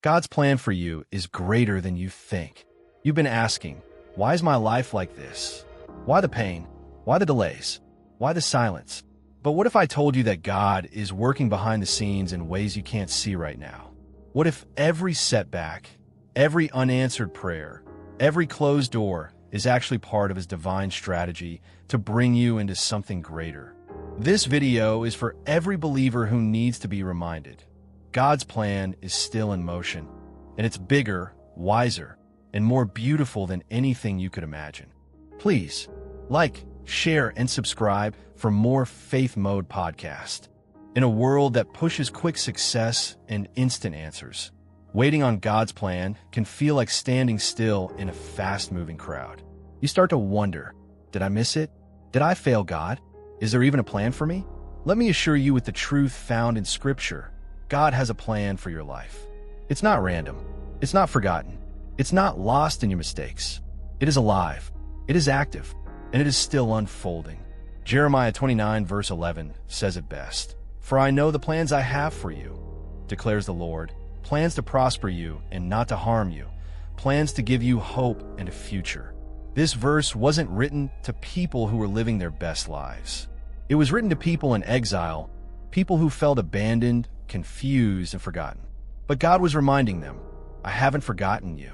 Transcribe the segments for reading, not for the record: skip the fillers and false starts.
God's plan for you is greater than you think. You've been asking, why is my life like this? Why the pain? Why the delays? Why the silence? But what if I told you that God is working behind the scenes in ways you can't see right now? What if every setback, every unanswered prayer, every closed door is actually part of His divine strategy to bring you into something greater? This video is for every believer who needs to be reminded. God's plan is still in motion, and it's bigger, wiser, and more beautiful than anything you could imagine. Please, like, share, and subscribe for more Faith Mode podcast. In a world that pushes quick success and instant answers, waiting on God's plan can feel like standing still in a fast-moving crowd. You start to wonder, did I miss it? Did I fail God? Is there even a plan for me? Let me assure you with the truth found in Scripture, God has a plan for your life. It's not random. It's not forgotten. It's not lost in your mistakes. It is alive. It is active. And it is still unfolding. Jeremiah 29 verse 11 says it best. For I know the plans I have for you, declares the Lord, plans to prosper you and not to harm you, plans to give you hope and a future. This verse wasn't written to people who were living their best lives. It was written to people in exile, people who felt abandoned, confused, and forgotten. But God was reminding them, I haven't forgotten you.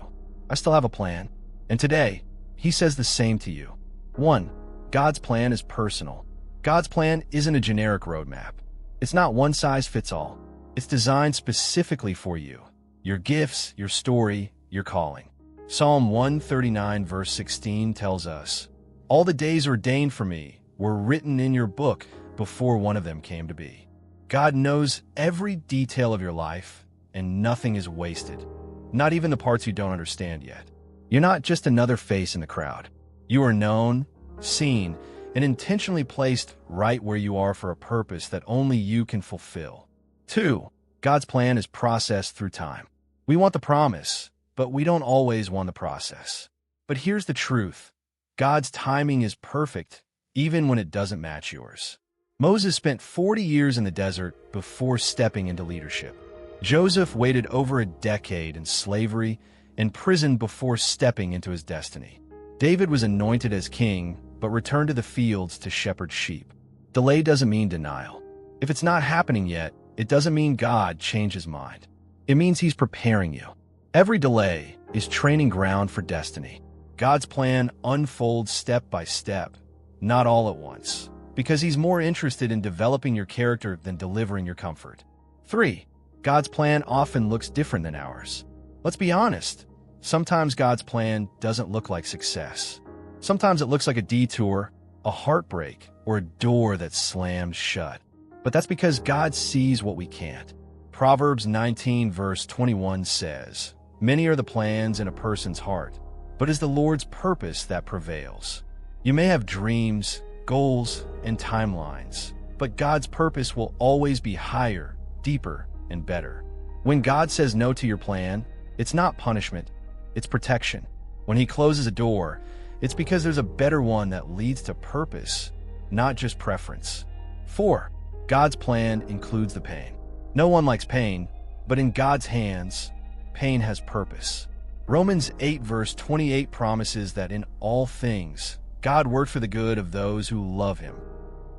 I still have a plan. And today, He says the same to you. 1. God's plan is personal. God's plan isn't a generic roadmap. It's not one size fits all. It's designed specifically for you, your gifts, your story, your calling. Psalm 139 verse 16 tells us, all the days ordained for me were written in your book before one of them came to be. God knows every detail of your life, and nothing is wasted, not even the parts you don't understand yet. You're not just another face in the crowd. You are known, seen, and intentionally placed right where you are for a purpose that only you can fulfill. 2. God's plan is processed through time. We want the promise, but we don't always want the process. But here's the truth. God's timing is perfect, even when it doesn't match yours. Moses spent 40 years in the desert before stepping into leadership. Joseph waited over a decade in slavery and prison before stepping into his destiny. David was anointed as king, but returned to the fields to shepherd sheep. Delay doesn't mean denial. If it's not happening yet, it doesn't mean God changed His mind. It means He's preparing you. Every delay is training ground for destiny. God's plan unfolds step by step, not all at once, because He's more interested in developing your character than delivering your comfort. 3. God's plan often looks different than ours. Let's be honest. Sometimes God's plan doesn't look like success. Sometimes it looks like a detour, a heartbreak, or a door that slams shut. But that's because God sees what we can't. Proverbs 19 verse 21 says, many are the plans in a person's heart, but it's the Lord's purpose that prevails. You may have dreams, goals, and timelines, but God's purpose will always be higher, deeper, and better. When God says no to your plan, it's not punishment, it's protection. When He closes a door, it's because there's a better one that leads to purpose, not just preference. 4. God's plan includes the pain. No one likes pain, but in God's hands, pain has purpose. Romans 8 verse 28 promises that in all things, God worked for the good of those who love Him.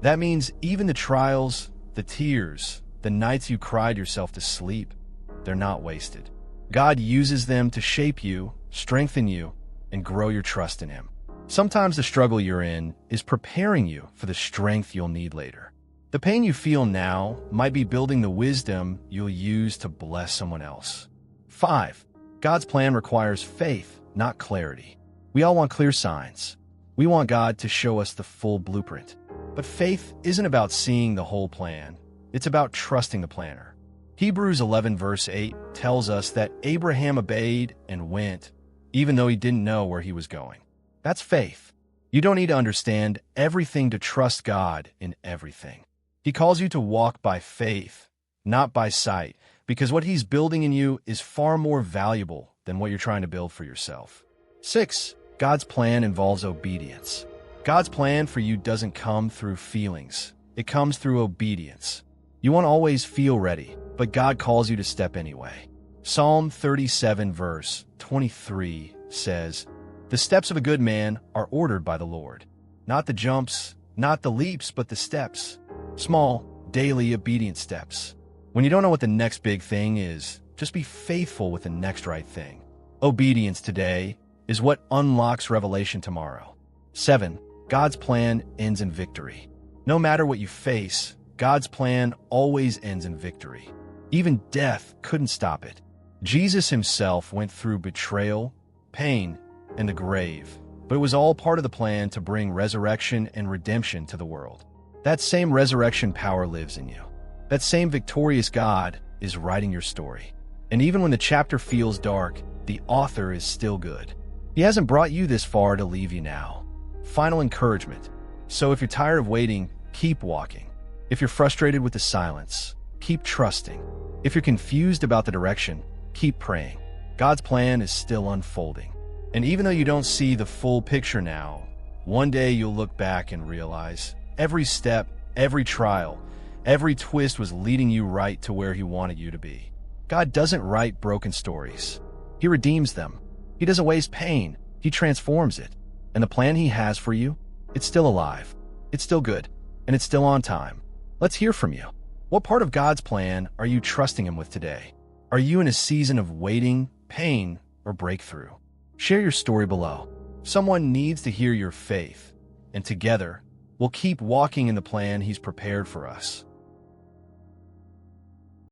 That means even the trials, the tears, the nights you cried yourself to sleep, they're not wasted. God uses them to shape you, strengthen you, and grow your trust in Him. Sometimes the struggle you're in is preparing you for the strength you'll need later. The pain you feel now might be building the wisdom you'll use to bless someone else. 5. God's plan requires faith, not clarity. We all want clear signs. We want God to show us the full blueprint. But faith isn't about seeing the whole plan. It's about trusting the planner. Hebrews 11 verse 8 tells us that Abraham obeyed and went, even though he didn't know where he was going. That's faith. You don't need to understand everything to trust God in everything. He calls you to walk by faith, not by sight, because what He's building in you is far more valuable than what you're trying to build for yourself. 6. God's plan involves obedience. God's plan for you doesn't come through feelings. It comes through obedience. You won't always feel ready, but God calls you to step anyway. Psalm 37 verse 23 says, "The steps of a good man are ordered by the Lord. Not the jumps, not the leaps, but the steps. Small, daily, obedient steps." When you don't know what the next big thing is, just be faithful with the next right thing. Obedience today is what unlocks revelation tomorrow. 7. God's plan ends in victory. No matter what you face, God's plan always ends in victory. Even death couldn't stop it. Jesus himself went through betrayal, pain, and the grave, but it was all part of the plan to bring resurrection and redemption to the world. That same resurrection power lives in you. That same victorious God is writing your story. And even when the chapter feels dark, the author is still good. He hasn't brought you this far to leave you now. Final encouragement. So if you're tired of waiting, keep walking. If you're frustrated with the silence, keep trusting. If you're confused about the direction, keep praying. God's plan is still unfolding. And even though you don't see the full picture now, one day you'll look back and realize every step, every trial, every twist was leading you right to where he wanted you to be. God doesn't write broken stories. He redeems them. He doesn't waste pain. He transforms it. And the plan he has for you, it's still alive. It's still good. And it's still on time. Let's hear from you. What part of God's plan are you trusting him with today? Are you in a season of waiting, pain, or breakthrough? Share your story below. Someone needs to hear your faith. And together, we'll keep walking in the plan he's prepared for us.